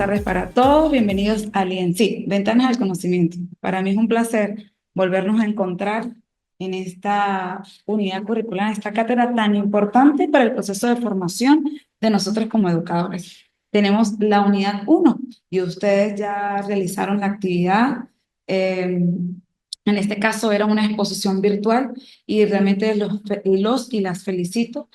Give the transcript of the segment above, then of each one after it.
tardes para todos. Bienvenidos a Lienzi, Ventanas al Conocimiento. Para mí es un placer volvernos a encontrar en esta unidad curricular, en esta cátedra tan importante para el proceso de formación de nosotros como educadores. Tenemos la unidad uno y ustedes ya realizaron la actividad. En este caso era una exposición virtual y realmente los y las felicito.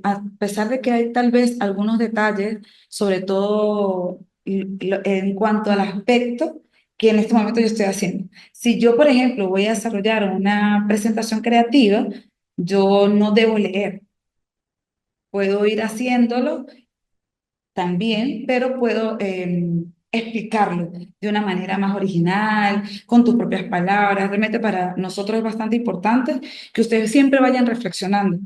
A pesar de que hay tal vez algunos detalles sobre todo en cuanto al aspecto que en este momento yo estoy haciendo. Si yo, por ejemplo, voy a desarrollar una presentación creativa, yo no debo leer, puedo ir haciéndolo también, pero puedo explicarlo de una manera más original, con tus propias palabras. Realmente para nosotros es bastante importante que ustedes siempre vayan reflexionando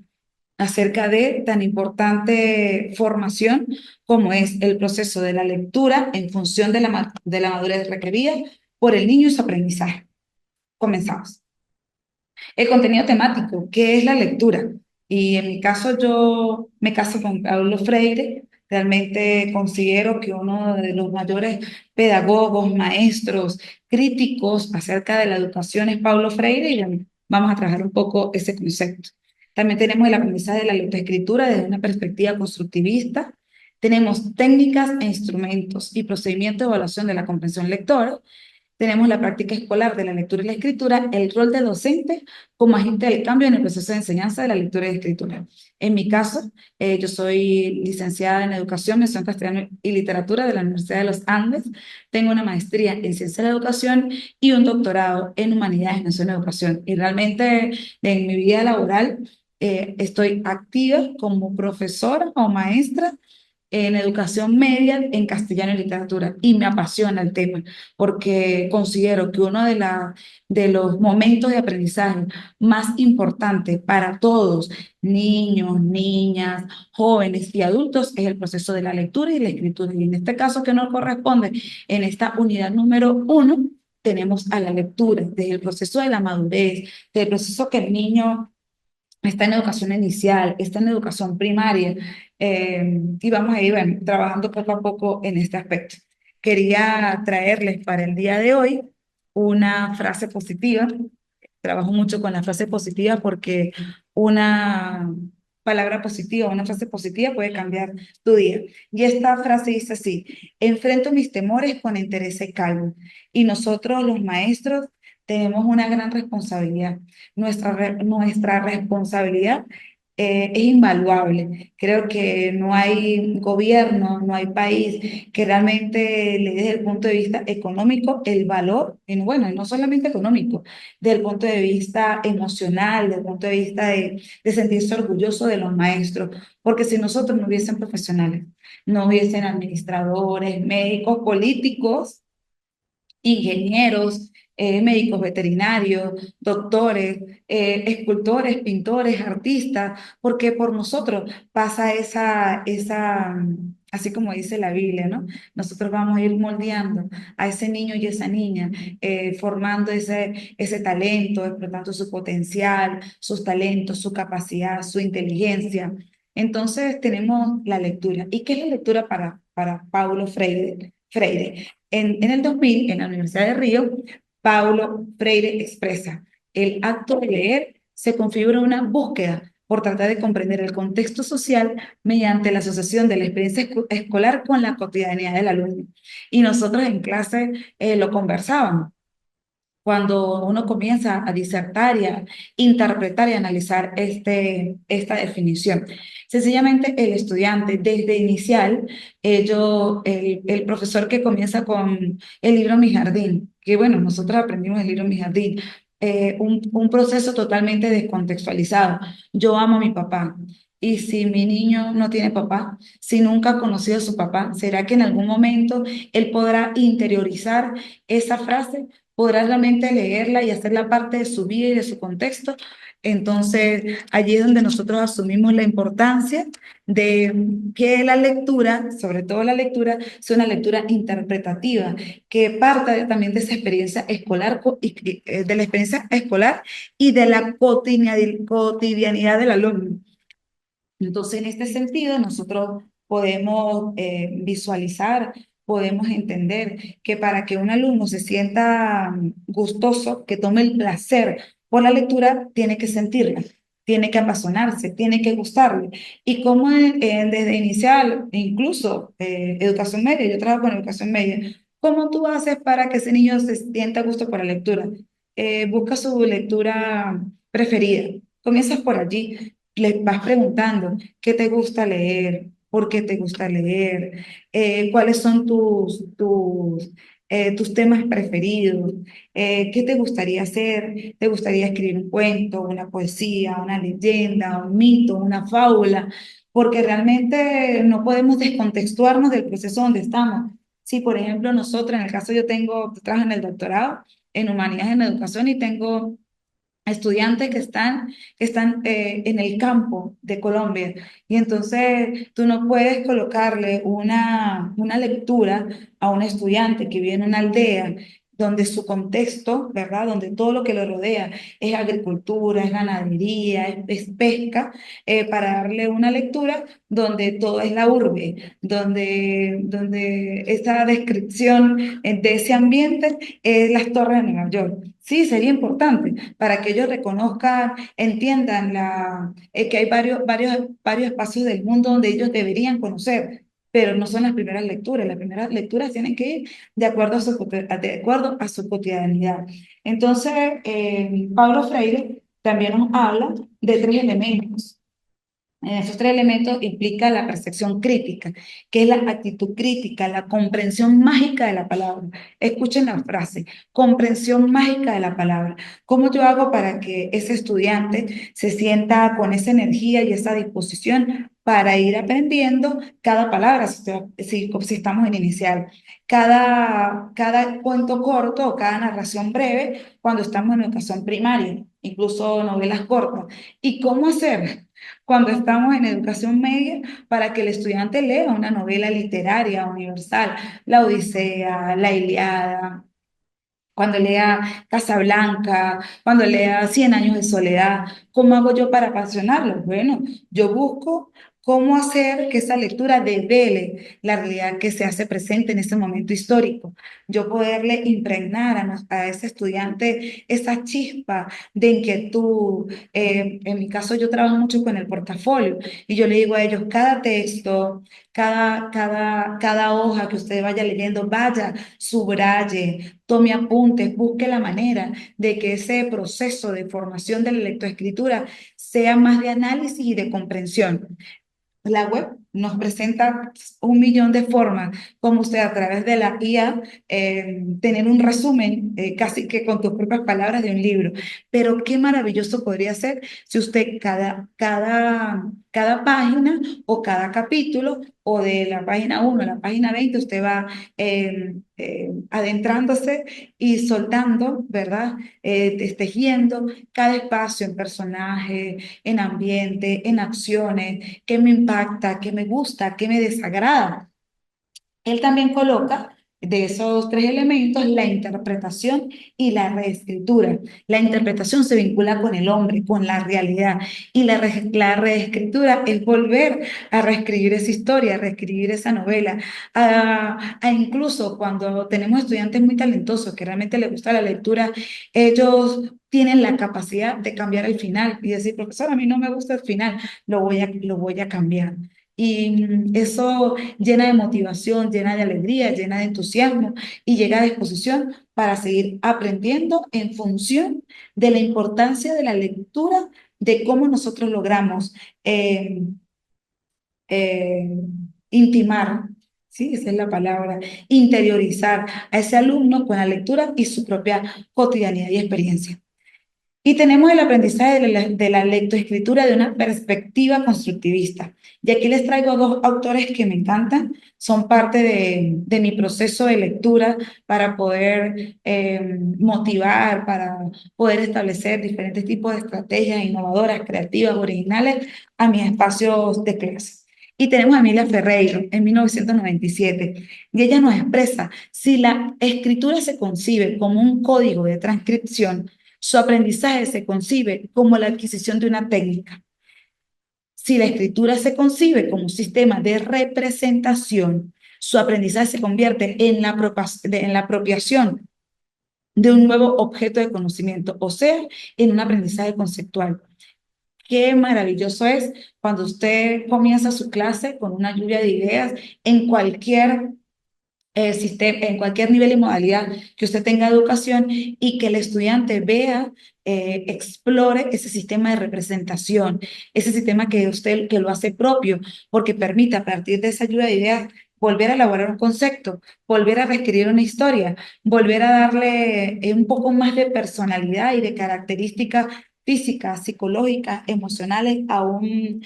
acerca de tan importante formación como es el proceso de la lectura en función de de la madurez requerida por el niño y su aprendizaje. Comenzamos. El contenido temático, ¿qué es la lectura? Y en mi caso yo me caso con Paulo Freire. Realmente considero que uno de los mayores pedagogos, maestros, críticos acerca de la educación es Paulo Freire y bueno, vamos a trabajar un poco ese concepto. También tenemos el aprendizaje de la lectoescritura desde una perspectiva constructivista. Tenemos técnicas e instrumentos y procedimientos de evaluación de la comprensión lectora. Tenemos la práctica escolar de la lectura y la escritura, el rol de docente como agente del cambio en el proceso de enseñanza de la lectura y la escritura. En mi caso, yo soy licenciada en Educación, mención castellano y literatura de la Universidad de los Andes. Tengo una maestría en Ciencia de la Educación y un doctorado en Humanidades, Mención en Educación. Y realmente en mi vida laboral estoy activa como profesora o maestra en educación media en castellano y literatura y me apasiona el tema porque considero que uno de los momentos de aprendizaje más importantes para todos, niños, niñas, jóvenes y adultos, es el proceso de la lectura y la escritura. Y en este caso que nos corresponde, en esta unidad número uno, tenemos a la lectura, desde el proceso de la madurez, desde el proceso que el niño está en educación inicial, está en educación primaria, y vamos a ir bueno, trabajando poco a poco en este aspecto. Quería traerles para el día de hoy una frase positiva. Trabajo mucho con la frase positiva porque una palabra positiva, una frase positiva puede cambiar tu día. Y esta frase dice así: enfrento mis temores con interés y calma. Y nosotros, los maestros, tenemos una gran responsabilidad. Nuestra responsabilidad es invaluable. Creo que no hay gobierno, no hay país que realmente le dé desde el punto de vista económico el valor, en, bueno, y no solamente económico, desde el punto de vista emocional, desde el punto de vista de sentirse orgulloso de los maestros, porque si nosotros no hubiesen profesionales, no hubiesen administradores, médicos, políticos, ingenieros, médicos veterinarios, doctores, escultores, pintores, artistas, porque por nosotros pasa así como dice la Biblia, ¿no? Nosotros vamos a ir moldeando a ese niño y esa niña, formando ese talento, explotando su potencial, sus talentos, su capacidad, su inteligencia. Entonces tenemos la lectura. ¿Y qué es la lectura para Paulo Freire? En el 2000, en la Universidad de Río, Paulo Freire expresa: el acto de leer se configura una búsqueda por tratar de comprender el contexto social mediante la asociación de la experiencia escolar con la cotidianidad del alumno. Y nosotros en clase lo conversábamos cuando uno comienza a disertar y a interpretar y analizar esta definición. Sencillamente el estudiante desde inicial, el profesor que comienza con el libro Mi Jardín, que bueno, nosotros aprendimos el libro Mi Jardín, un proceso totalmente descontextualizado. Yo amo a mi papá. Y si mi niño no tiene papá, si nunca ha conocido a su papá, ¿será que en algún momento él podrá interiorizar esa frase? ¿Podrá realmente leerla y hacerla parte de su vida y de su contexto? Entonces, allí es donde nosotros asumimos la importancia de que la lectura, sobre todo la lectura, sea una lectura interpretativa, que parta también de esa experiencia escolar, de la experiencia escolar y de la cotidianidad del alumno. Entonces, en este sentido, nosotros podemos visualizar podemos entender que para que un alumno se sienta gustoso, que tome el placer por la lectura, tiene que sentirla, tiene que apasionarse, tiene que gustarle. Y como desde inicial, incluso educación media, yo trabajo con educación media, ¿cómo tú haces para que ese niño se sienta a gusto por la lectura? Busca su lectura preferida. Comienzas por allí, le vas preguntando qué te gusta leer, por qué te gusta leer, cuáles son tus temas preferidos, qué te gustaría hacer, te gustaría escribir un cuento, una poesía, una leyenda, un mito, una fábula, porque realmente no podemos descontextuarnos del proceso donde estamos. Si, por ejemplo, nosotros, en el caso yo trabajo en el doctorado en humanidades en educación y tengo estudiantes que están en el campo de Colombia. Y entonces tú no puedes colocarle una lectura a un estudiante que vive en una aldea donde su contexto, ¿verdad? Donde todo lo que lo rodea es agricultura, es ganadería, es pesca, para darle una lectura donde todo es la urbe, donde esa descripción de ese ambiente es las torres de Nueva York. Sí, sería importante para que ellos reconozcan, entiendan que hay varios espacios del mundo donde ellos deberían conocer, pero no son las primeras lecturas. Las primeras lecturas tienen que ir de acuerdo a su cotidianidad. Entonces, Pablo Freire también nos habla de tres elementos. Esos tres elementos implica la percepción crítica, que es la actitud crítica, la comprensión mágica de la palabra. Escuchen la frase, comprensión mágica de la palabra. ¿Cómo yo hago para que ese estudiante se sienta con esa energía y esa disposición para ir aprendiendo cada palabra, si estamos en inicial, cada cuento corto o cada narración breve cuando estamos en educación primaria, incluso novelas cortas? ¿Y cómo hacer cuando estamos en educación media para que el estudiante lea una novela literaria universal, la Odisea, la Ilíada, cuando lea Casablanca, cuando lea Cien años de soledad? ¿Cómo hago yo para apasionarlo? Bueno, yo busco cómo hacer que esa lectura devele la realidad que se hace presente en ese momento histórico. Yo poderle impregnar a ese estudiante esa chispa de inquietud. En mi caso, yo trabajo mucho con el portafolio y yo le digo a ellos, cada texto, cada hoja que usted vaya leyendo, vaya, subraye, tome apuntes, busque la manera de que ese proceso de formación de la lectoescritura sea más de análisis y de comprensión. La web nos presenta un millón de formas como usted a través de la IA tener un resumen casi que con tus propias palabras de un libro. Pero qué maravilloso podría ser si usted cada página o cada capítulo o de la página 1 a la página 20 usted va adentrándose y soltando, ¿verdad? Tejiendo cada espacio en personaje, en ambiente, en acciones, qué me impacta, qué me gusta, qué me desagrada. Él también coloca de esos tres elementos la interpretación y la reescritura. La interpretación se vincula con el hombre, con la realidad, y la reescritura es volver a reescribir esa historia, a reescribir esa novela, a incluso cuando tenemos estudiantes muy talentosos que realmente les gusta la lectura, ellos tienen la capacidad de cambiar el final y decir, profesor, a mí no me gusta el final, lo voy a cambiar. Y eso llena de motivación, llena de alegría, llena de entusiasmo y llega a disposición para seguir aprendiendo en función de la importancia de la lectura, de cómo nosotros logramos eh, eh, intimar, sí, esa es la palabra, interiorizar a ese alumno con la lectura y su propia cotidianidad y experiencia. Y tenemos el aprendizaje de la lectoescritura de una perspectiva constructivista. Y aquí les traigo dos autores que me encantan, son parte de mi proceso de lectura para poder motivar, para poder establecer diferentes tipos de estrategias innovadoras, creativas, originales a mis espacios de clase. Y tenemos a Emilia Ferreiro en 1997, y ella nos expresa, si la escritura se concibe como un código de transcripción, su aprendizaje se concibe como la adquisición de una técnica. Si la escritura se concibe como un sistema de representación, su aprendizaje se convierte en la apropiación de un nuevo objeto de conocimiento, o sea, en un aprendizaje conceptual. Qué maravilloso es cuando usted comienza su clase con una lluvia de ideas en cualquier sistema, en cualquier nivel y modalidad que usted tenga educación y que el estudiante vea, explore ese sistema de representación, ese sistema que usted que lo hace propio, porque permite a partir de esa lluvia de ideas volver a elaborar un concepto, volver a reescribir una historia, volver a darle un poco más de personalidad y de características físicas, psicológicas, emocionales a un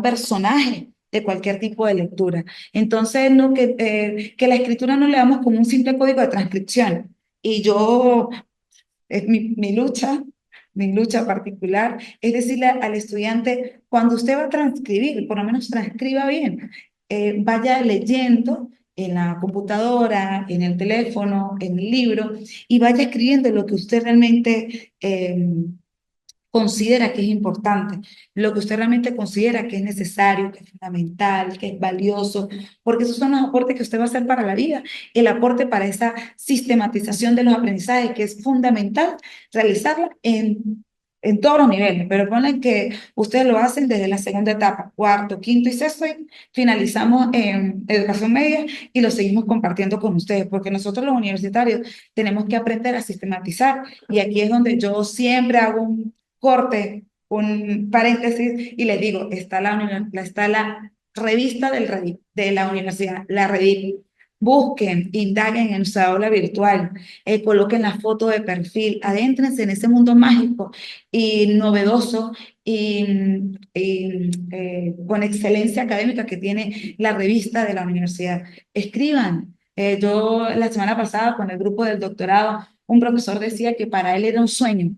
personaje de cualquier tipo de lectura. Entonces, no, que la escritura no le damos como un simple código de transcripción. Y yo, es mi lucha particular, es decirle al estudiante, cuando usted va a transcribir, por lo menos transcriba bien, vaya leyendo en la computadora, en el teléfono, en el libro, y vaya escribiendo lo que usted realmente considera que es importante, lo que usted realmente considera que es necesario, que es fundamental, que es valioso, porque esos son los aportes que usted va a hacer para la vida, el aporte para esa sistematización de los aprendizajes, que es fundamental realizarla en todos los niveles, pero ponen que ustedes lo hacen desde la segunda etapa, cuarto, quinto y sexto, y finalizamos en educación media y lo seguimos compartiendo con ustedes, porque nosotros los universitarios tenemos que aprender a sistematizar, y aquí es donde yo siempre hago un corte, un paréntesis y les digo, está la revista de la universidad, la Redim. Busquen, indaguen en su aula virtual, coloquen la foto de perfil, adéntrense en ese mundo mágico y novedoso y con excelencia académica que tiene la revista de la universidad. Escriban. Yo la semana pasada con el grupo del doctorado, un profesor decía que para él era un sueño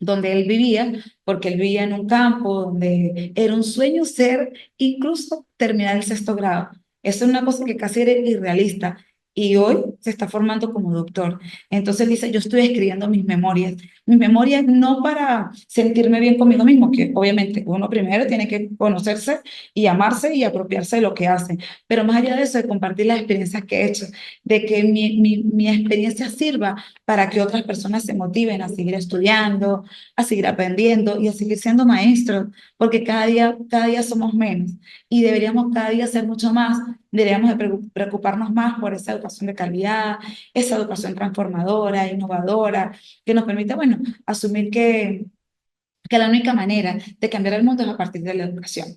donde él vivía, porque él vivía en un campo donde era un sueño ser, incluso terminar el sexto grado. Eso es una cosa que casi era irrealista. Y hoy se está formando como doctor. Entonces dice, yo estoy escribiendo mis memorias no para sentirme bien conmigo mismo, que obviamente uno primero tiene que conocerse y amarse y apropiarse de lo que hace, pero más allá de eso, de compartir las experiencias que he hecho, de que mi experiencia sirva para que otras personas se motiven a seguir estudiando, a seguir aprendiendo y a seguir siendo maestros, porque cada día somos menos y deberíamos cada día ser mucho más, deberíamos de preocuparnos más por esa educación de calidad, esa educación transformadora, innovadora, que nos permita, bueno, asumir que la única manera de cambiar el mundo es a partir de la educación.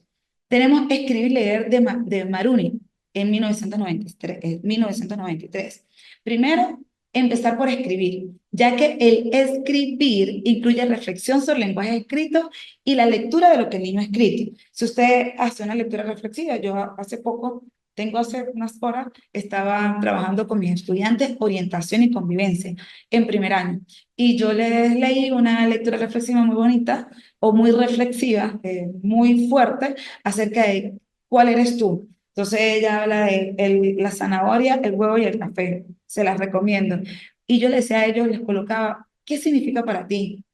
Tenemos Escribir y Leer de Maruni en 1993. Primero, empezar por escribir, ya que el escribir incluye reflexión sobre el lenguaje escrito y la lectura de lo que el niño ha escrito. Si usted hace una lectura reflexiva, yo hace unas horas, estaba trabajando con mis estudiantes orientación y convivencia en primer año. Y yo les leí una lectura reflexiva muy bonita o muy reflexiva, muy fuerte, acerca de cuál eres tú. Entonces ella habla de la zanahoria, el huevo y el café. Se las recomiendo. Y yo les decía a ellos, les colocaba, ¿qué significa para ti?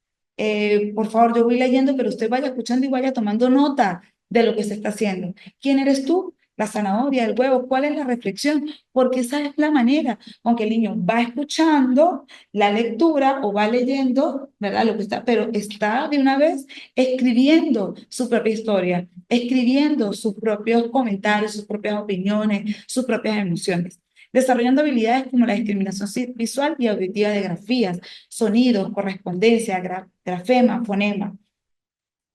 Por favor, yo voy leyendo, pero usted vaya escuchando y vaya tomando nota de lo que se está haciendo. ¿Quién eres tú? La zanahoria, el huevo, ¿cuál es la reflexión? Porque esa es la manera, aunque el niño va escuchando la lectura o va leyendo, ¿verdad? Lo que está, pero está de una vez escribiendo su propia historia, escribiendo sus propios comentarios, sus propias opiniones, sus propias emociones. Desarrollando habilidades como la discriminación visual y auditiva de grafías, sonidos, correspondencia, grafema, fonema.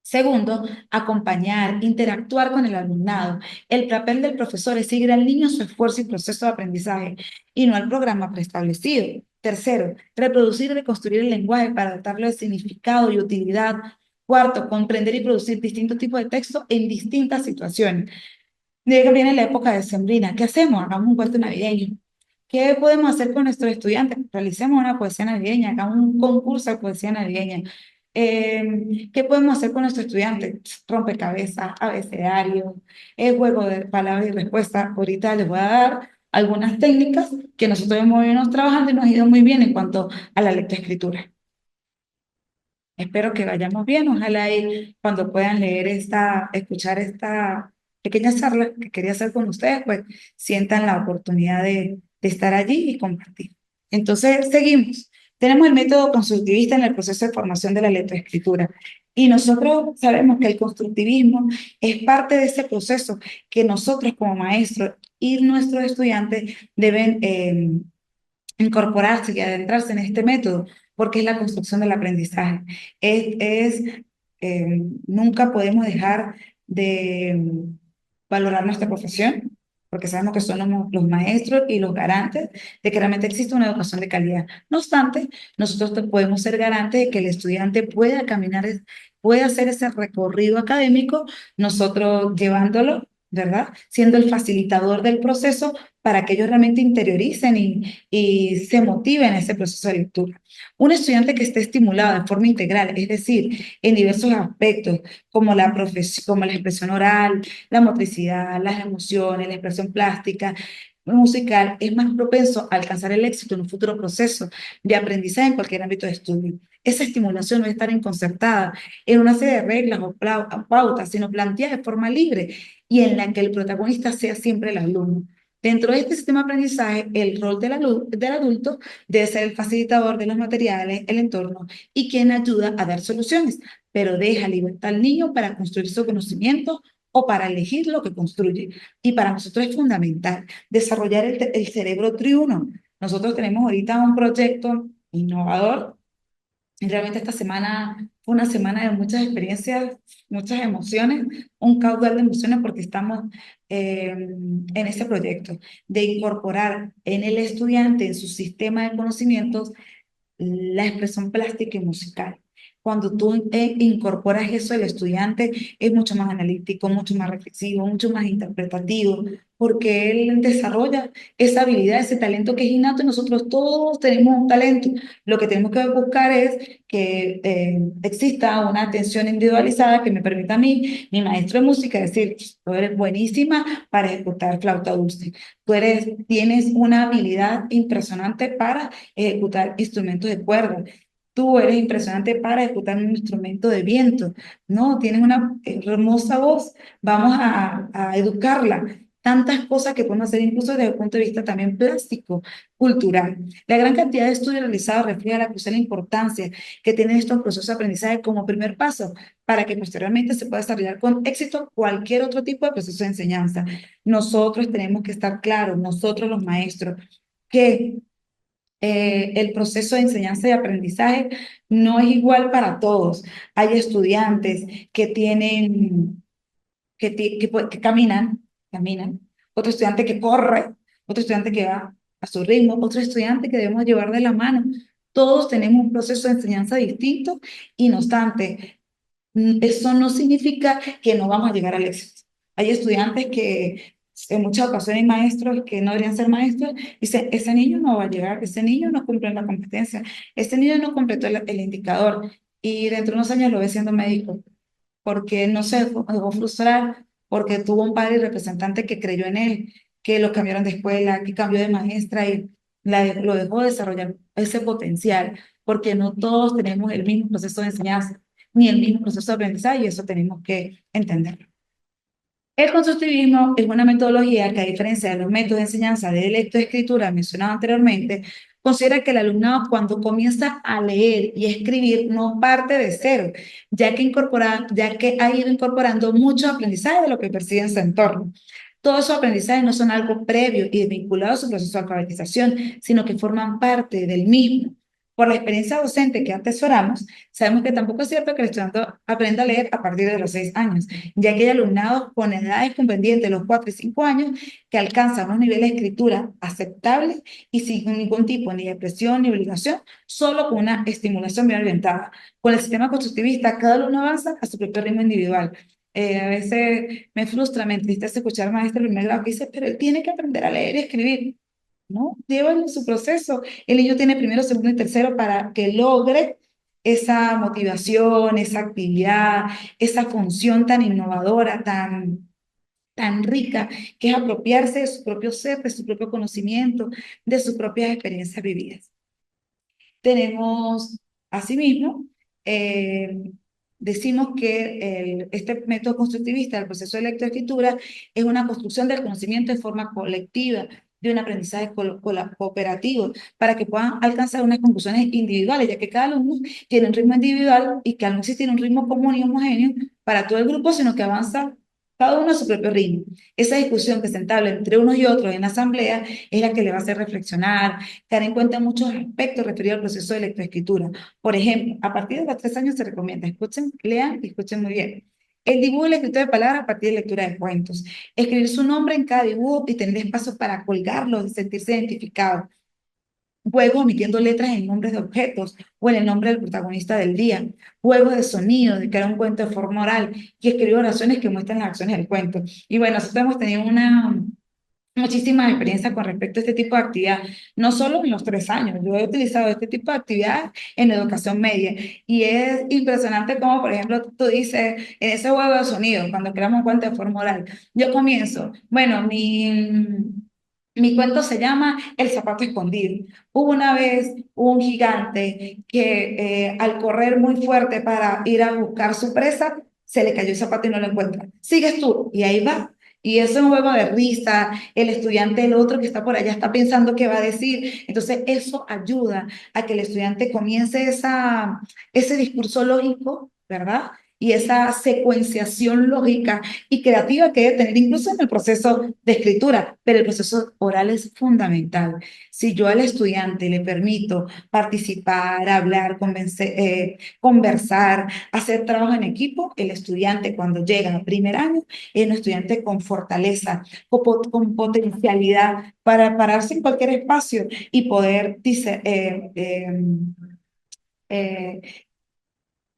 Segundo, acompañar, interactuar con el alumnado. El papel del profesor es seguir al niño en su esfuerzo y proceso de aprendizaje y no al programa preestablecido. Tercero, reproducir y reconstruir el lenguaje para dotarlo de significado y utilidad. Cuarto, comprender y producir distintos tipos de texto en distintas situaciones. Viene la época decembrina. ¿Qué hacemos? Hagamos un cuento navideño. ¿Qué podemos hacer con nuestros estudiantes? Realicemos una poesía navideña, hagamos un concurso de poesía navideña. ¿Qué podemos hacer con nuestros estudiantes? Rompecabezas, abecedario, juego de palabras y respuestas. Ahorita les voy a dar algunas técnicas que nosotros hemos venido trabajando y nos ha ido muy bien en cuanto a la lectoescritura. Espero que vayamos bien. Ojalá y cuando puedan leer escuchar esta pequeñas charlas que quería hacer con ustedes, pues sientan la oportunidad de estar allí y compartir. Entonces, seguimos. Tenemos el método constructivista en el proceso de formación de la lectoescritura. Y nosotros sabemos que el constructivismo es parte de ese proceso que nosotros como maestros y nuestros estudiantes deben incorporarse y adentrarse en este método, porque es la construcción del aprendizaje. Es nunca podemos dejar de valorar nuestra profesión, porque sabemos que somos los maestros y los garantes de que realmente existe una educación de calidad. No obstante, nosotros podemos ser garantes de que el estudiante pueda caminar, pueda hacer ese recorrido académico, nosotros llevándolo, ¿verdad? Siendo el facilitador del proceso para que ellos realmente interioricen y se motiven en ese proceso de lectura. Un estudiante que esté estimulado de forma integral, es decir, en diversos aspectos, como como la expresión oral, la motricidad, las emociones, la expresión plástica, musical, es más propenso a alcanzar el éxito en un futuro proceso de aprendizaje en cualquier ámbito de estudio. Esa estimulación no estar inconcertada en una serie de reglas o pautas, sino planteada de forma libre y en la que el protagonista sea siempre el alumno. Dentro de este sistema de aprendizaje, el rol del adulto debe ser el facilitador de los materiales, el entorno y quien ayuda a dar soluciones, pero deja libertad al niño para construir su conocimiento o para elegir lo que construye. Y para nosotros es fundamental desarrollar el cerebro triuno. Nosotros tenemos ahorita un proyecto innovador y realmente esta semana fue una semana de muchas experiencias, muchas emociones, un caudal de emociones porque estamos en este proyecto de incorporar en el estudiante, en su sistema de conocimientos, la expresión plástica y musical. Cuando tú incorporas eso, el estudiante es mucho más analítico, mucho más reflexivo, mucho más interpretativo, porque él desarrolla esa habilidad, ese talento que es innato y nosotros todos tenemos un talento. Lo que tenemos que buscar es que exista una atención individualizada que me permita a mí, mi maestro de música, decir, tú eres buenísima para ejecutar flauta dulce, tienes una habilidad impresionante para ejecutar instrumentos de cuerda. Tú eres impresionante para ejecutar un instrumento de viento, ¿no? Tienes una hermosa voz, vamos a educarla. Tantas cosas que podemos hacer incluso desde el punto de vista también plástico, cultural. La gran cantidad de estudios realizados refleja la crucial importancia que tienen estos procesos de aprendizaje como primer paso para que posteriormente se pueda desarrollar con éxito cualquier otro tipo de proceso de enseñanza. Nosotros tenemos que estar claros, nosotros los maestros, que el proceso de enseñanza y aprendizaje no es igual para todos. Hay estudiantes que tienen, que caminan, otro estudiante que corre, otro estudiante que va a su ritmo, otro estudiante que debemos llevar de la mano. Todos tenemos un proceso de enseñanza distinto y no obstante, eso no significa que no vamos a llegar al éxito. Hay estudiantes que en muchas ocasiones hay maestros que no deberían ser maestros, dicen, ese niño no va a llegar, ese niño no cumple la competencia, ese niño no completó el indicador y dentro de unos años lo ve siendo médico porque no se dejó frustrar, porque tuvo un padre y representante que creyó en él, que lo cambiaron de escuela, que cambió de maestra y lo dejó desarrollar ese potencial, porque no todos tenemos el mismo proceso de enseñanza ni el mismo proceso de aprendizaje y eso tenemos que entenderlo. El constructivismo es una metodología que, a diferencia de los métodos de enseñanza de lectoescritura mencionados anteriormente, considera que el alumnado cuando comienza a leer y escribir no parte de cero, ya que ha ido incorporando mucho aprendizaje de lo que percibe en su entorno. Todos esos aprendizajes no son algo previo y vinculado a su proceso de alfabetización, sino que forman parte del mismo. Por la experiencia docente que atesoramos, sabemos que tampoco es cierto que el estudiante aprenda a leer a partir de los 6 años, ya que hay alumnados con edades comprendientes de los 4 y 5 años que alcanzan unos niveles de escritura aceptables y sin ningún tipo ni de presión ni obligación, solo con una estimulación bien orientada. Con el sistema constructivista, cada alumno avanza a su propio ritmo individual. A veces me frustra, me entristece escuchar maestros de primer grado que dice, pero él tiene que aprender a leer y escribir. ¿No? Llévenlo su proceso. El niño tiene primero, segundo y tercero para que logre esa motivación, esa actividad, esa función tan innovadora, tan rica, que es apropiarse de su propio ser, de su propio conocimiento, de sus propias experiencias vividas. Tenemos, asimismo, eh, decimos que este método constructivista del proceso de lectoescritura es una construcción del conocimiento de forma colectiva, de un aprendizaje cooperativo, para que puedan alcanzar unas conclusiones individuales, ya que cada alumno tiene un ritmo individual y que al no existir un ritmo común y homogéneo para todo el grupo, sino que avanza cada uno a su propio ritmo. Esa discusión que se entabla entre unos y otros en la asamblea es la que le va a hacer reflexionar, tener en cuenta muchos aspectos referidos al proceso de lectoescritura. Por ejemplo, a partir de los 3 años se recomienda, escuchen, lean y escuchen muy bien. El dibujo y la escritura de palabras a partir de lectura de cuentos. Escribir su nombre en cada dibujo y tener espacio para colgarlo y sentirse identificado. Juegos omitiendo letras en nombres de objetos o en el nombre del protagonista del día. Juegos de sonido, de crear un cuento de forma oral y escribir oraciones que muestran las acciones del cuento. Y bueno, nosotros hemos tenido muchísimas experiencias con respecto a este tipo de actividad, no solo en los 3 años, yo he utilizado este tipo de actividad en educación media y es impresionante como, por ejemplo, tú dices, en ese juego de sonido, cuando creamos un cuento de forma oral, yo comienzo, bueno, mi cuento se llama El zapato escondido. Hubo una vez un gigante que al correr muy fuerte para ir a buscar su presa, se le cayó el zapato y no lo encuentra. Sigues tú y ahí va. Y eso es un juego de risa, el estudiante, el otro que está por allá está pensando qué va a decir. Entonces eso ayuda a que el estudiante comience ese discurso lógico, ¿verdad? Y esa secuenciación lógica y creativa que debe tener incluso en el proceso de escritura, pero el proceso oral es fundamental. Si yo al estudiante le permito participar, hablar, conversar, hacer trabajo en equipo, el estudiante cuando llega a primer año es un estudiante con fortaleza, con potencialidad para pararse en cualquier espacio y poder, dice, eh,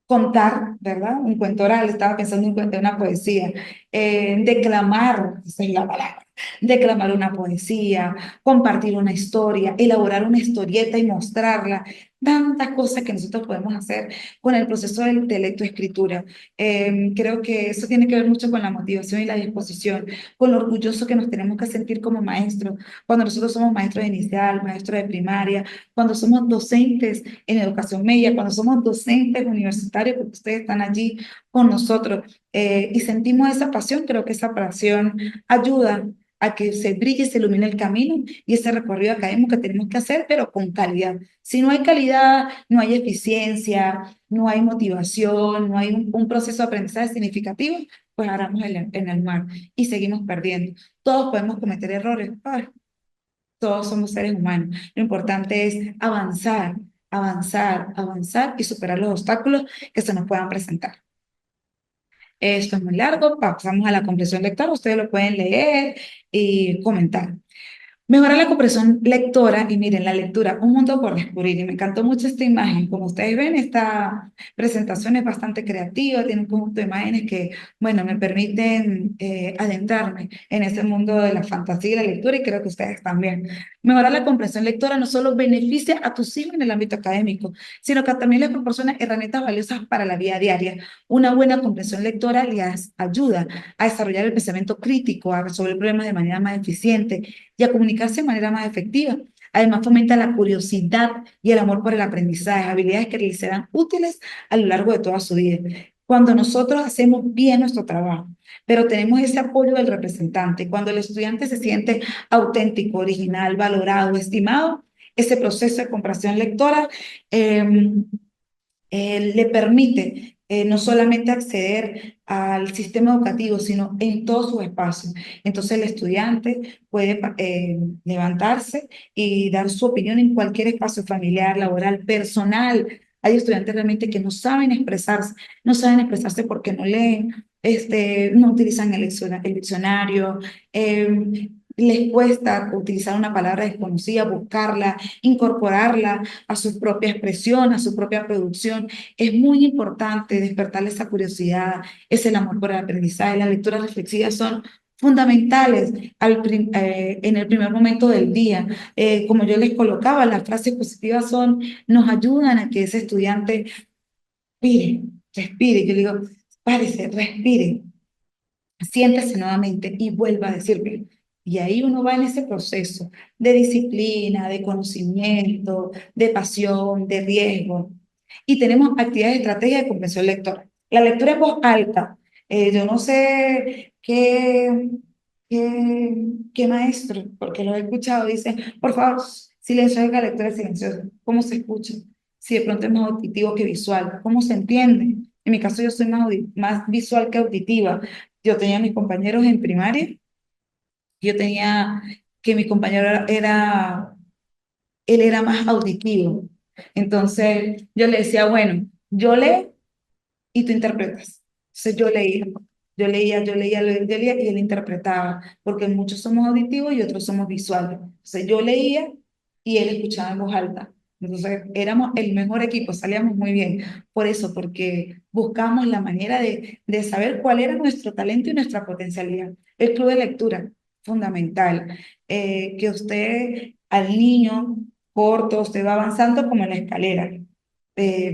contar, ¿verdad? Un cuento oral, estaba pensando en un cuento, una poesía, declamar, esa es la palabra, declamar una poesía, compartir una historia, elaborar una historieta y mostrarla, tantas cosas que nosotros podemos hacer con el proceso de lectoescritura. Creo que eso tiene que ver mucho con la motivación y la disposición, con lo orgulloso que nos tenemos que sentir como maestros, cuando nosotros somos maestros de inicial, maestros de primaria, cuando somos docentes en educación media, cuando somos docentes universitarios, porque ustedes están allí con nosotros y sentimos esa pasión, creo que esa pasión ayuda a que se brille y se ilumine el camino y ese recorrido académico que tenemos que hacer, pero con calidad. Si no hay calidad, no hay eficiencia, no hay motivación, no hay un proceso de aprendizaje significativo, pues haramos en el mar y seguimos perdiendo. Todos podemos cometer errores. Ay, todos somos seres humanos. Lo importante es avanzar, avanzar, avanzar y superar los obstáculos que se nos puedan presentar. Esto es muy largo, pasamos a la comprensión lectora, ustedes lo pueden leer y comentar. Mejorar la comprensión lectora y miren, la lectura, un mundo por descubrir. Y me encantó mucho esta imagen. Como ustedes ven, esta presentación es bastante creativa, tiene un conjunto de imágenes que, bueno, me permiten adentrarme en ese mundo de la fantasía y la lectura y creo que ustedes también. Mejorar la comprensión lectora no solo beneficia a tus hijos en el ámbito académico, sino que también les proporciona herramientas valiosas para la vida diaria. Una buena comprensión lectora les ayuda a desarrollar el pensamiento crítico, a resolver problemas de manera más eficiente y a comunicarse de manera más efectiva. Además, fomenta la curiosidad y el amor por el aprendizaje, habilidades que les serán útiles a lo largo de toda su vida. Cuando nosotros hacemos bien nuestro trabajo, pero tenemos ese apoyo del representante, cuando el estudiante se siente auténtico, original, valorado, estimado, ese proceso de comprensión lectora eh, le permite no solamente acceder al sistema educativo, sino en todos sus espacios. Entonces el estudiante puede levantarse y dar su opinión en cualquier espacio familiar, laboral, personal. Hay estudiantes realmente que no saben expresarse, no saben expresarse porque no leen, no utilizan el diccionario, les cuesta utilizar una palabra desconocida, buscarla, incorporarla a su propia expresión, a su propia producción. Es muy importante despertarle esa curiosidad, ese amor por el aprendizaje. Las lecturas reflexivas son fundamentales en el primer momento del día. Como yo les colocaba, las frases positivas nos ayudan a que ese estudiante respire, respire. Yo le digo, párese, respire, siéntese nuevamente y vuelva a decirme. Y ahí uno va en ese proceso de disciplina, de conocimiento, de pasión, de riesgo. Y tenemos actividades de estrategia de comprensión lectora. La lectura en voz alta. Yo no sé qué maestro, porque lo he escuchado, dice, por favor, silencio, la lectura es silenciosa. ¿Cómo se escucha? Si de pronto es más auditivo que visual, ¿cómo se entiende? En mi caso yo soy más visual que auditiva. Yo tenía mis compañeros en primaria, yo tenía que mi compañero él era más auditivo. Entonces yo le decía, bueno, yo leo y tú interpretas. Entonces yo leía y él interpretaba, porque muchos somos auditivos y otros somos visuales. Entonces yo leía y él escuchaba en voz alta. Entonces éramos el mejor equipo, salíamos muy bien. Por eso, porque buscamos la manera de saber cuál era nuestro talento y nuestra potencialidad. El club de lectura, fundamental. Que usted al niño corto, usted va avanzando como en la escalera,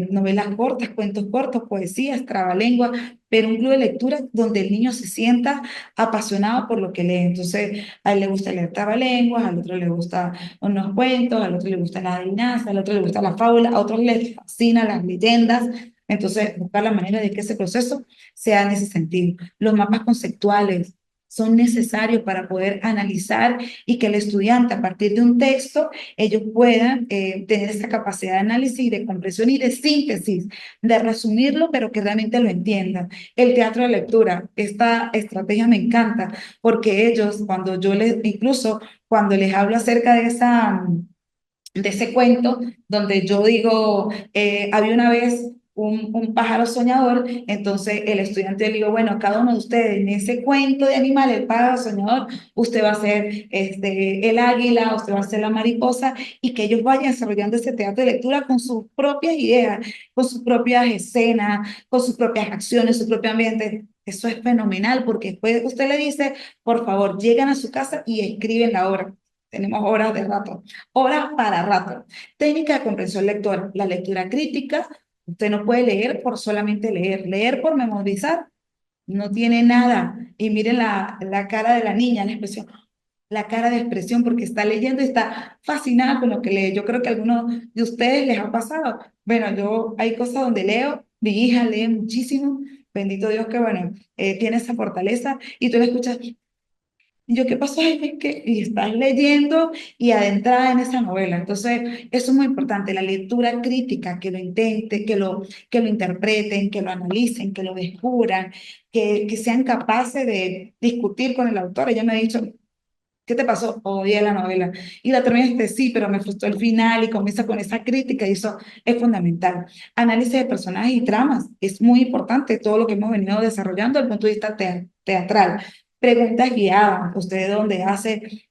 novelas cortas, cuentos cortos, poesías, trabalengua, pero un club de lectura donde el niño se sienta apasionado por lo que lee. Entonces, a él le gusta leer trabalenguas, al otro le gusta unos cuentos, al otro le gusta la adivinanza, al otro le gusta la fábula, a otros les fascinan las leyendas. Entonces, buscar la manera de que ese proceso sea en ese sentido. Los mapas conceptuales son necesarios para poder analizar y que el estudiante, a partir de un texto, ellos puedan tener esa capacidad de análisis, de comprensión y de síntesis, de resumirlo, pero que realmente lo entiendan. El teatro de lectura, esta estrategia me encanta, porque ellos, cuando yo les, incluso cuando les hablo acerca de ese cuento donde yo digo, había una vez un pájaro soñador, entonces el estudiante le digo, bueno, cada uno de ustedes en ese cuento de animal, el pájaro soñador, usted va a ser el águila, usted va a ser la mariposa, y que ellos vayan desarrollando ese teatro de lectura con sus propias ideas, con sus propias escenas, con sus propias acciones, su propio ambiente. Eso es fenomenal, porque después usted le dice, por favor, llegan a su casa y escriben la obra. Tenemos horas de rato, horas para rato. Técnica de comprensión lectora, la lectura crítica. Usted no puede leer por solamente leer, leer por memorizar, no tiene nada. Y miren la cara de la niña, la expresión, la cara de expresión, porque está leyendo y está fascinada con lo que lee. Yo creo que a algunos de ustedes les ha pasado. Bueno, yo hay cosas donde leo, mi hija lee muchísimo, bendito Dios que, bueno, tiene esa fortaleza, y tú le escuchas, y yo, ¿qué pasó? Ay, es que, y estás leyendo y adentrada en esa novela. Entonces, eso es muy importante, la lectura crítica, que lo intente, que lo interpreten, que lo analicen, que lo descubran, que sean capaces de discutir con el autor. Ella me ha dicho, ¿qué te pasó? Odié la novela. Y la terminaste, sí, pero me frustró el final, y comienza con esa crítica, y eso es fundamental. Análisis de personajes y tramas, es muy importante todo lo que hemos venido desarrollando desde el punto de vista teatral. Preguntas guiadas, usted donde hace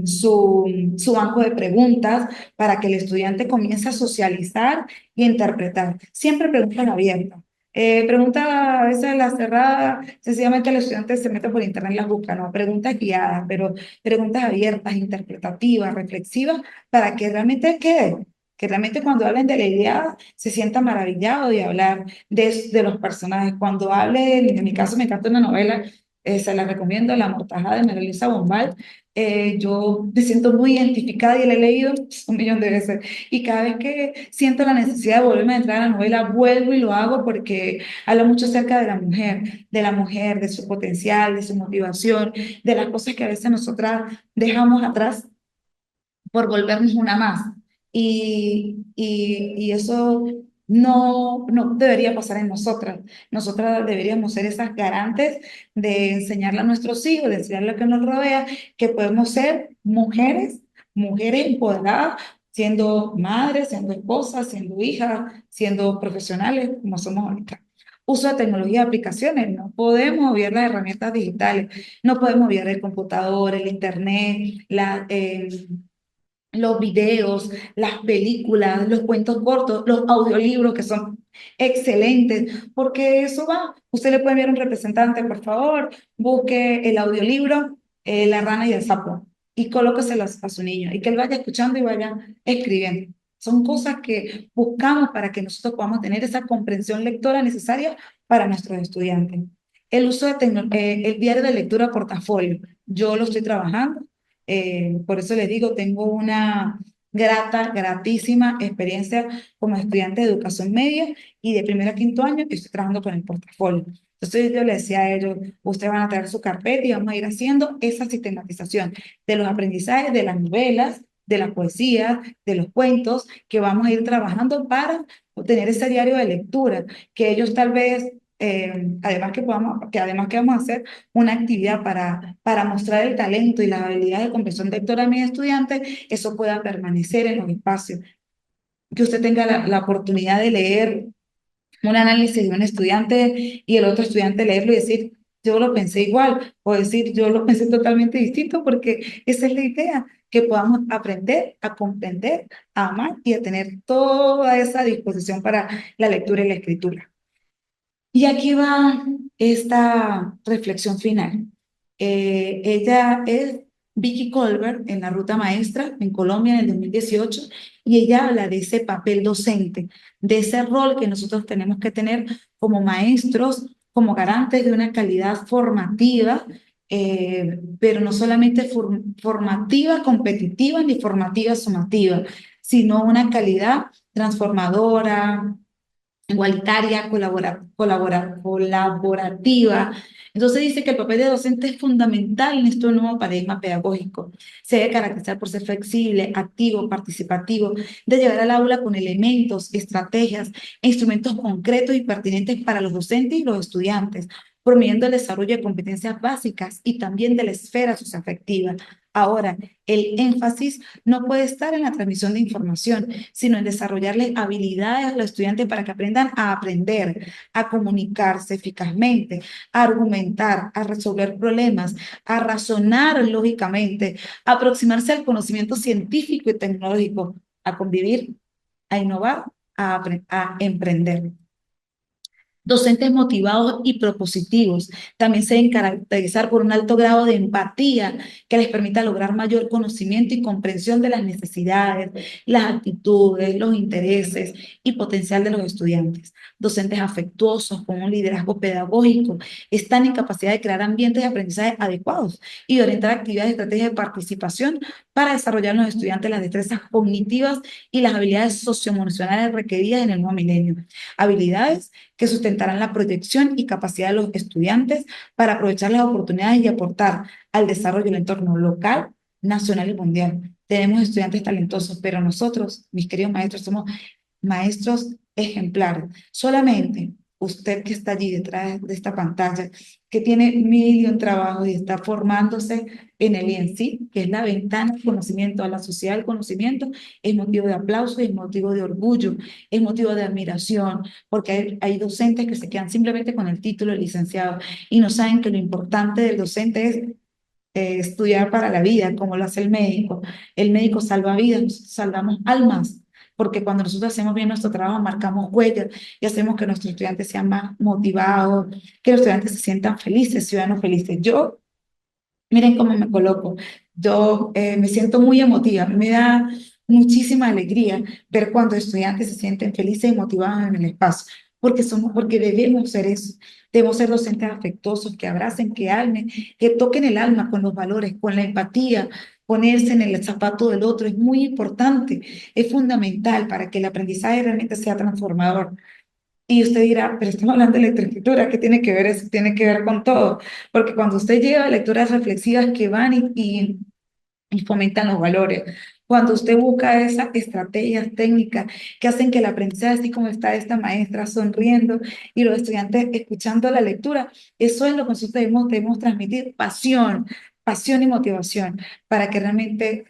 su banco de preguntas para que el estudiante comience a socializar y a interpretar. Siempre preguntas abiertas. Pregunta a veces la cerrada, sencillamente el estudiante se mete por internet y las busca, no, preguntas guiadas, pero preguntas abiertas, interpretativas, reflexivas, para que realmente quede, que realmente cuando hablen de la idea se sienta maravillado de hablar de los personajes. Cuando hable, en mi caso me encanta una novela, se la recomiendo, La Amortajada de María Luisa Bombal. Yo me siento muy identificada y la he leído 1 millón de veces. Y cada vez que siento la necesidad de volverme a entrar a la novela, vuelvo y lo hago, porque habla mucho acerca de la mujer, de su potencial, de su motivación, de las cosas que a veces nosotras dejamos atrás por volvernos una más. Y eso no debería pasar en nosotras. Nosotras deberíamos ser esas garantes de enseñarle a nuestros hijos, de enseñarle a lo que nos rodea, que podemos ser mujeres, mujeres empoderadas, siendo madres, siendo esposas, siendo hijas, siendo profesionales, como somos ahorita. Uso de tecnología y aplicaciones, no podemos obviar las herramientas digitales, no podemos obviar el computador, el internet, los videos, las películas, los cuentos cortos, los audiolibros que son excelentes, porque eso va. Usted le puede enviar un representante, por favor, busque el audiolibro, La rana y el sapo, y colóqueselo a su niño, y que él vaya escuchando y vaya escribiendo. Son cosas que buscamos para que nosotros podamos tener esa comprensión lectora necesaria para nuestros estudiantes. El uso el diario de lectura portafolio, yo lo estoy trabajando, por eso les digo, tengo grata, gratísima experiencia como estudiante de educación media y de primero a quinto año estoy trabajando con el portafolio. Entonces yo le decía a ellos, ustedes van a traer su carpeta y vamos a ir haciendo esa sistematización de los aprendizajes, de las novelas, de la poesía, de los cuentos, que vamos a ir trabajando para obtener ese diario de lectura, que ellos tal vez, además que vamos a hacer una actividad para mostrar el talento y las habilidades de comprensión lectora a mis estudiantes, eso pueda permanecer en los espacios, que usted tenga la oportunidad de leer un análisis de un estudiante y el otro estudiante leerlo y decir, yo lo pensé igual, o decir, yo lo pensé totalmente distinto, porque esa es la idea, que podamos aprender a comprender, a amar y a tener toda esa disposición para la lectura y la escritura. Y aquí va esta reflexión final. Ella es Vicky Colbert en La Ruta Maestra en Colombia en el 2018 y ella habla de ese papel docente, de ese rol que nosotros tenemos que tener como maestros, como garantes de una calidad formativa, pero no solamente formativa, competitiva, ni formativa, sumativa, sino una calidad transformadora, igualitaria, colaborativa. Entonces dice que el papel de docente es fundamental en este nuevo paradigma pedagógico. Se debe caracterizar por ser flexible, activo, participativo, de llegar al aula con elementos, estrategias e instrumentos concretos y pertinentes para los docentes y los estudiantes, promoviendo el desarrollo de competencias básicas y también de la esfera socioafectiva. Ahora, el énfasis no puede estar en la transmisión de información, sino en desarrollarles habilidades a los estudiantes para que aprendan a aprender, a comunicarse eficazmente, a argumentar, a resolver problemas, a razonar lógicamente, a aproximarse al conocimiento científico y tecnológico, a convivir, a innovar, a emprender. Docentes motivados y propositivos también se deben caracterizar por un alto grado de empatía que les permita lograr mayor conocimiento y comprensión de las necesidades, las actitudes, los intereses y potencial de los estudiantes. Docentes afectuosos con un liderazgo pedagógico están en capacidad de crear ambientes de aprendizaje adecuados y de orientar actividades y estrategias de participación para desarrollar en los estudiantes las destrezas cognitivas y las habilidades socioemocionales requeridas en el nuevo milenio. Habilidades que sustentarán la proyección y capacidad de los estudiantes para aprovechar las oportunidades y aportar al desarrollo del entorno local, nacional y mundial. Tenemos estudiantes talentosos, pero nosotros, mis queridos maestros, somos maestros ejemplares. Solamente usted que está allí detrás de esta pantalla, que tiene mil y un trabajos y está formándose en el INSI, que es la ventana del conocimiento a la sociedad del conocimiento, es motivo de aplauso y es motivo de orgullo, es motivo de admiración, porque hay docentes que se quedan simplemente con el título de licenciado y no saben que lo importante del docente es estudiar para la vida, como lo hace el médico. El médico salva vidas, nosotros salvamos almas, porque cuando nosotros hacemos bien nuestro trabajo, marcamos huellas y hacemos que nuestros estudiantes sean más motivados, que los estudiantes se sientan felices, ciudadanos felices. Yo, miren cómo me coloco, yo me siento muy emotiva, me da muchísima alegría ver cuando estudiantes se sienten felices y motivados en el espacio, porque debemos ser eso, debemos ser docentes afectuosos, que abracen, que almen, que toquen el alma con los valores, con la empatía, ponerse en el zapato del otro, es muy importante, es fundamental para que el aprendizaje realmente sea transformador. Y usted dirá, pero estamos hablando de lectoescritura, ¿qué tiene que ver eso? Tiene que ver con todo, porque cuando usted lleva lecturas reflexivas que van y fomentan los valores, cuando usted busca esas estrategias técnicas que hacen que el aprendizaje, así como está esta maestra sonriendo y los estudiantes escuchando la lectura, eso es lo que nosotros debemos transmitir, pasión, pasión y motivación, para que realmente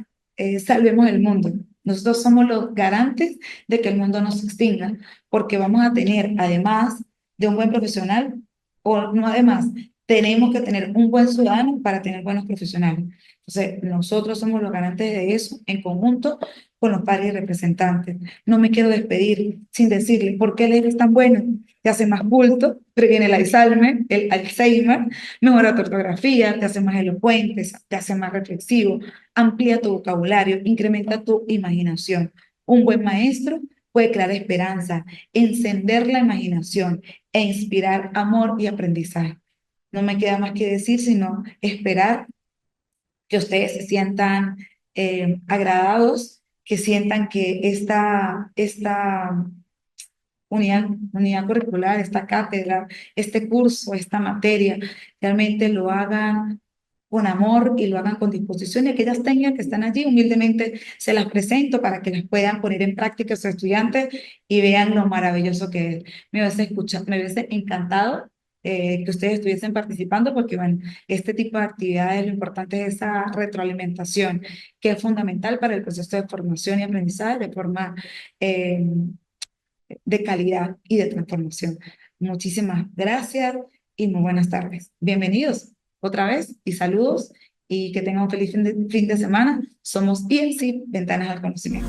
salvemos el mundo. Nosotros somos los garantes de que el mundo no se extinga, porque vamos a tener, además de un buen profesional, o no además, tenemos que tener un buen ciudadano para tener buenos profesionales. Entonces, nosotros somos los garantes de eso en conjunto con los padres y representantes. No me quiero despedir sin decirle por qué leer es tan bueno. Te hace más culto, previene el Alzheimer, mejora tu ortografía, te hace más elocuente, te hace más reflexivo, amplía tu vocabulario, incrementa tu imaginación. Un buen maestro puede crear esperanza, encender la imaginación e inspirar amor y aprendizaje. No me queda más que decir, sino esperar que ustedes se sientan agradados que sientan que esta unidad curricular, esta cátedra, este curso, esta materia, realmente lo hagan con amor y lo hagan con disposición, y aquellas técnicas que están allí, humildemente se las presento para que las puedan poner en práctica sus estudiantes y vean lo maravilloso que es. Me hubiese encantado que ustedes estuviesen participando, porque bueno, este tipo de actividades, lo importante es esa retroalimentación, que es fundamental para el proceso de formación y aprendizaje de forma eh, de calidad y de transformación. Muchísimas gracias y muy buenas tardes. Bienvenidos otra vez y saludos, y que tengan un feliz fin de semana. Somos ENC, Ventanas al Conocimiento.